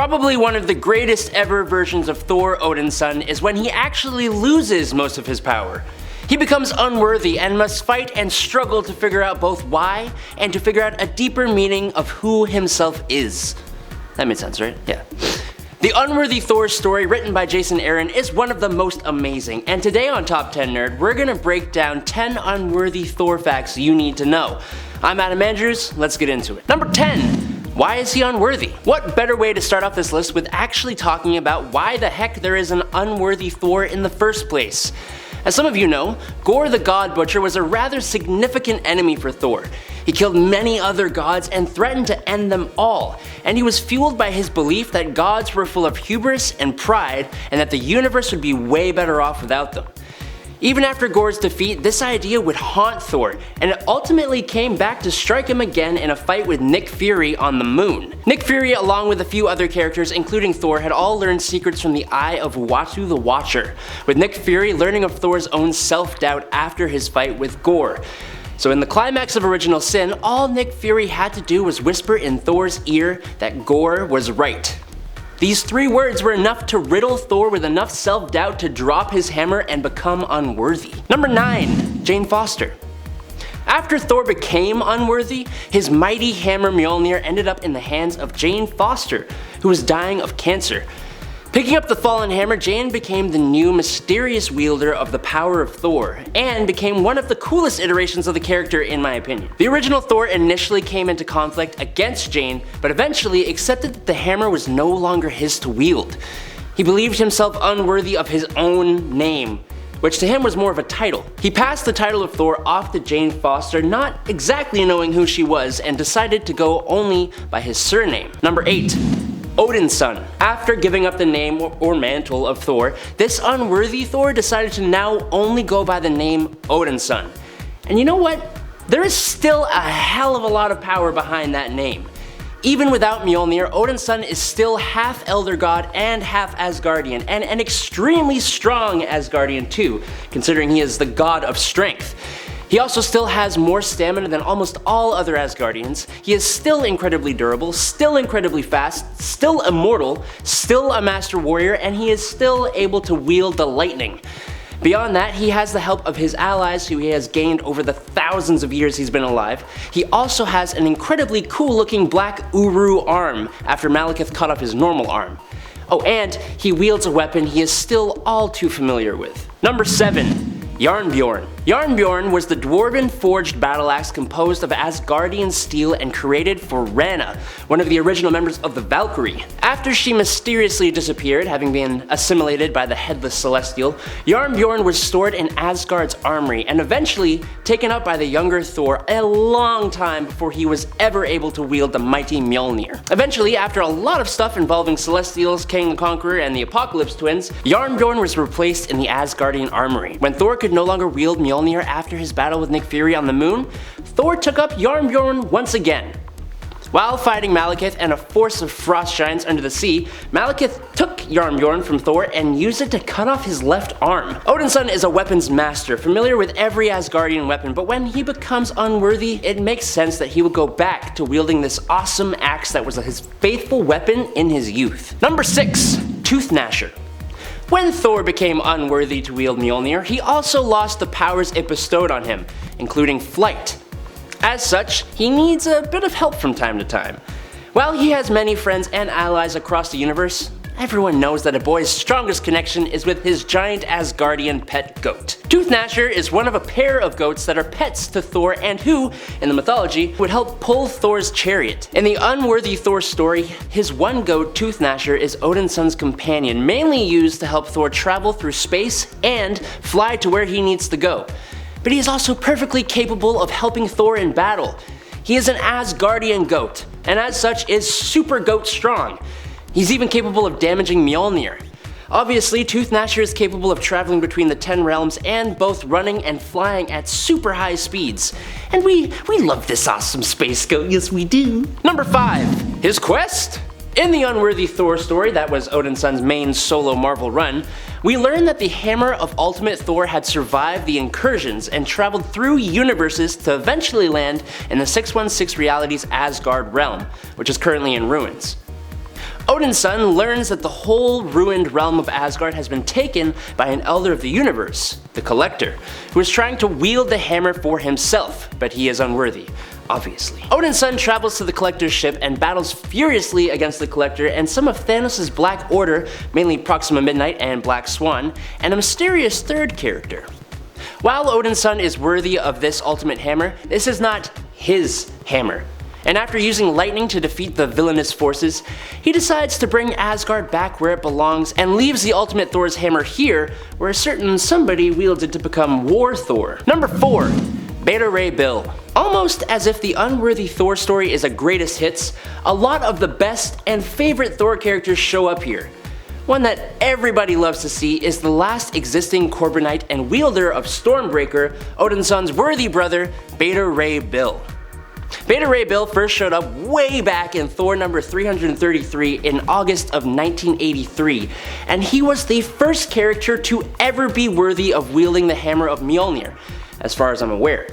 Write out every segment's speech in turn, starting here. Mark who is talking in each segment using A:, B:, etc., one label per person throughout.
A: Probably one of the greatest ever versions of Thor Odinson is when he actually loses most of his power. He becomes unworthy and must fight and struggle to figure out both why and to figure out a deeper meaning of who himself is. That made sense, right? Yeah. The Unworthy Thor story, written by Jason Aaron, is one of the most amazing, and today on Top 10 Nerd, we're gonna break down 10 unworthy Thor facts you need to know. I'm Adam Andrews, let's get into it. Number 10. Why is he unworthy? What better way to start off this list with actually talking about why the heck there is an unworthy Thor in the first place? As some of you know, Gorr the God Butcher was a rather significant enemy for Thor. He killed many other gods and threatened to end them all, and he was fueled by his belief that gods were full of hubris and pride and that the universe would be way better off without them. Even after Gorr's defeat, this idea would haunt Thor, and it ultimately came back to strike him again in a fight with Nick Fury on the moon. Nick Fury, along with a few other characters including Thor, had all learned secrets from the eye of Uatu the Watcher, with Nick Fury learning of Thor's own self-doubt after his fight with Gorr. So in the climax of Original Sin, all Nick Fury had to do was whisper in Thor's ear that Gorr was right. These 3 words were enough to riddle Thor with enough self-doubt to drop his hammer and become unworthy. Number 9. Jane Foster. After Thor became unworthy, his mighty hammer Mjolnir ended up in the hands of Jane Foster, who was dying of cancer. Picking up the fallen hammer, Jane became the new mysterious wielder of the power of Thor, and became one of the coolest iterations of the character in my opinion. The original Thor initially came into conflict against Jane, but eventually accepted that the hammer was no longer his to wield. He believed himself unworthy of his own name, which to him was more of a title. He passed the title of Thor off to Jane Foster, not exactly knowing who she was, and decided to go only by his surname. Number 8. Odinson. After giving up the name or mantle of Thor, this unworthy Thor decided to now only go by the name Odinson. And you know what? There is still a hell of a lot of power behind that name. Even without Mjolnir, Odinson is still half Elder God and half Asgardian, and an extremely strong Asgardian too, considering he is the god of strength. He also still has more stamina than almost all other Asgardians, he is still incredibly durable, still incredibly fast, still immortal, still a master warrior, and he is still able to wield the lightning. Beyond that, he has the help of his allies who he has gained over the thousands of years he's been alive. He also has an incredibly cool looking black Uru arm after Malekith cut off his normal arm. Oh, and he wields a weapon he is still all too familiar with. Number 7. Jarnbjorn. Jarnbjorn was the dwarven forged battle axe composed of Asgardian steel and created for Rana, one of the original members of the Valkyrie. After she mysteriously disappeared, having been assimilated by the Headless Celestial, Jarnbjorn was stored in Asgard's armory and eventually taken up by the younger Thor a long time before he was ever able to wield the mighty Mjolnir. Eventually, after a lot of stuff involving Celestials, King the Conqueror, and the Apocalypse Twins, Jarnbjorn was replaced in the Asgardian armory. When Thor could no longer wield Mjolnir after his battle with Nick Fury on the moon, Thor took up Jarnbjorn once again. While fighting Malekith and a force of frost giants under the sea, Malekith took Jarnbjorn from Thor and used it to cut off his left arm. Odinson is a weapons master, familiar with every Asgardian weapon, but when he becomes unworthy, it makes sense that he would go back to wielding this awesome axe that was his faithful weapon in his youth. Number 6. Toothgnasher. When Thor became unworthy to wield Mjolnir, he also lost the powers it bestowed on him, including flight. As such, he needs a bit of help from time to time. While he has many friends and allies across the universe, everyone knows that a boy's strongest connection is with his giant Asgardian pet goat. Toothgnasher is one of a pair of goats that are pets to Thor and who, in the mythology, would help pull Thor's chariot. In the Unworthy Thor story, his one goat, Toothgnasher, is Odinson's companion, mainly used to help Thor travel through space and fly to where he needs to go. But he is also perfectly capable of helping Thor in battle. He is an Asgardian goat, and as such is super goat strong. He's even capable of damaging Mjolnir. Obviously, Toothgnasher is capable of traveling between the 10 realms and both running and flying at super high speeds. And we love this awesome space goat, yes we do. Number 5. His quest? In the Unworthy Thor story that was Odinson's main solo Marvel run, we learn that the Hammer of Ultimate Thor had survived the incursions and traveled through universes to eventually land in the 616 Realities Asgard realm, which is currently in ruins. Odinson learns that the whole ruined realm of Asgard has been taken by an elder of the universe, the Collector, who is trying to wield the hammer for himself, but he is unworthy. Obviously. Odinson travels to the Collector's ship and battles furiously against the Collector and some of Thanos' Black Order, mainly Proxima Midnight and Black Swan, and a mysterious third character. While Odinson is worthy of this ultimate hammer, this is not his hammer. And after using lightning to defeat the villainous forces, he decides to bring Asgard back where it belongs and leaves the ultimate Thor's hammer here, where a certain somebody wields it to become War Thor. Number 4. Beta Ray Bill. Almost as if the Unworthy Thor story is a greatest hits, a lot of the best and favorite Thor characters show up here. One that everybody loves to see is the last existing Corbinite and wielder of Stormbreaker, Odinson's worthy brother, Beta Ray Bill. Beta Ray Bill first showed up way back in Thor number 333 in August of 1983, and he was the first character to ever be worthy of wielding the hammer of Mjolnir, as far as I'm aware.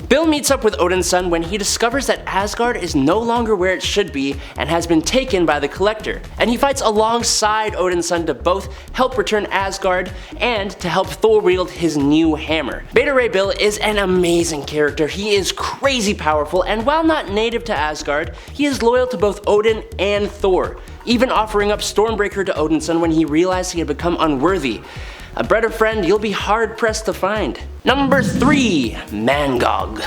A: Bill meets up with Odinson when he discovers that Asgard is no longer where it should be and has been taken by the Collector, and he fights alongside Odinson to both help return Asgard and to help Thor wield his new hammer. Beta Ray Bill is an amazing character. He is crazy powerful, and while not native to Asgard, he is loyal to both Odin and Thor, even offering up Stormbreaker to Odinson when he realized he had become unworthy. A better friend you'll be hard pressed to find. Number 3. Mangog.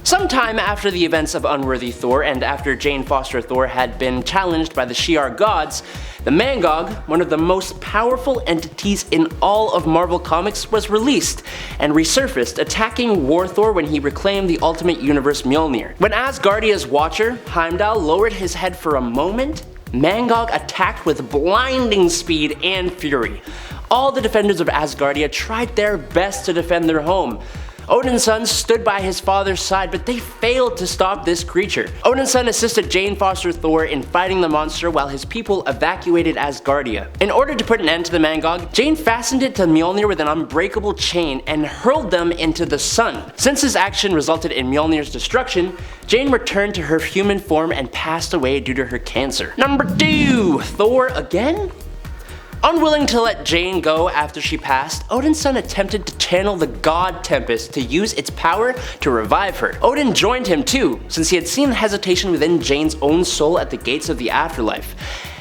A: Sometime after the events of Unworthy Thor and after Jane Foster Thor had been challenged by the Shi'ar gods, the Mangog, one of the most powerful entities in all of Marvel Comics, was released and resurfaced, attacking War Thor when he reclaimed the Ultimate Universe Mjolnir. When Asgardia's Watcher, Heimdall, lowered his head for a moment, Mangog attacked with blinding speed and fury. All the defenders of Asgardia tried their best to defend their home. Odinson stood by his father's side, but they failed to stop this creature. Odinson assisted Jane Foster Thor in fighting the monster while his people evacuated Asgardia. In order to put an end to the Mangog, Jane fastened it to Mjolnir with an unbreakable chain and hurled them into the sun. Since this action resulted in Mjolnir's destruction, Jane returned to her human form and passed away due to her cancer. Number 2. Thor Again? Unwilling to let Jane go after she passed, Odinson attempted to channel the god Tempest to use its power to revive her. Odin joined him too, since he had seen hesitation within Jane's own soul at the gates of the afterlife,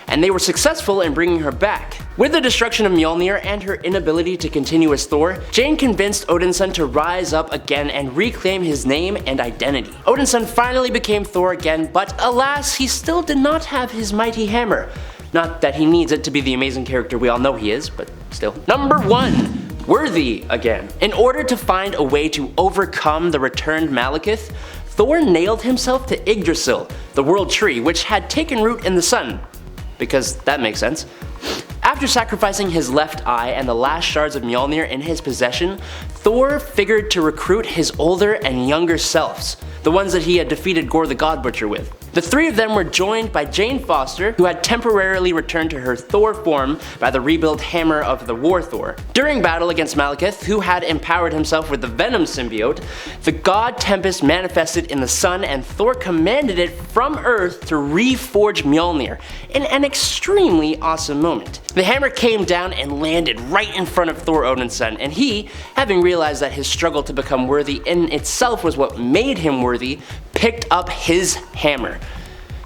A: and they were successful in bringing her back. With the destruction of Mjolnir and her inability to continue as Thor, Jane convinced Odinson to rise up again and reclaim his name and identity. Odinson finally became Thor again, but alas, he still did not have his mighty hammer. Not that he needs it to be the amazing character we all know he is, but still. Number 1. Worthy Again. In order to find a way to overcome the returned Malekith, Thor nailed himself to Yggdrasil, the world tree, which had taken root in the sun. Because that makes sense. After sacrificing his left eye and the last shards of Mjolnir in his possession, Thor figured to recruit his older and younger selves, the ones that he had defeated Gorr the God Butcher with. The 3 of them were joined by Jane Foster, who had temporarily returned to her Thor form by the rebuilt hammer of the War Thor. During battle against Malekith, who had empowered himself with the Venom symbiote, the god Tempest manifested in the sun and Thor commanded it from Earth to reforge Mjolnir in an extremely awesome moment. The hammer came down and landed right in front of Thor Odinson, and he, having realized that his struggle to become worthy in itself was what made him worthy, picked up his hammer.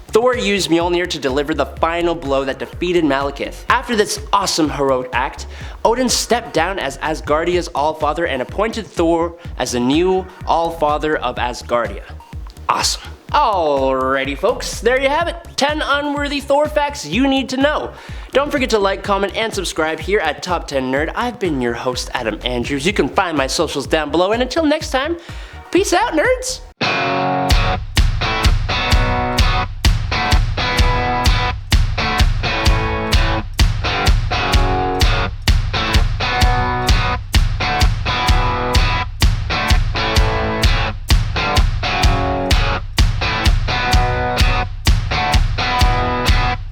A: Thor used Mjolnir to deliver the final blow that defeated Malekith. After this awesome heroic act, Odin stepped down as Asgardia's Allfather and appointed Thor as the new Allfather of Asgardia. Awesome. Alrighty folks, there you have it. 10 unworthy Thor facts you need to know. Don't forget to like, comment, and subscribe here at Top 10 Nerd. I've been your host, Adam Andrews. You can find my socials down below, and until next time, peace out, nerds!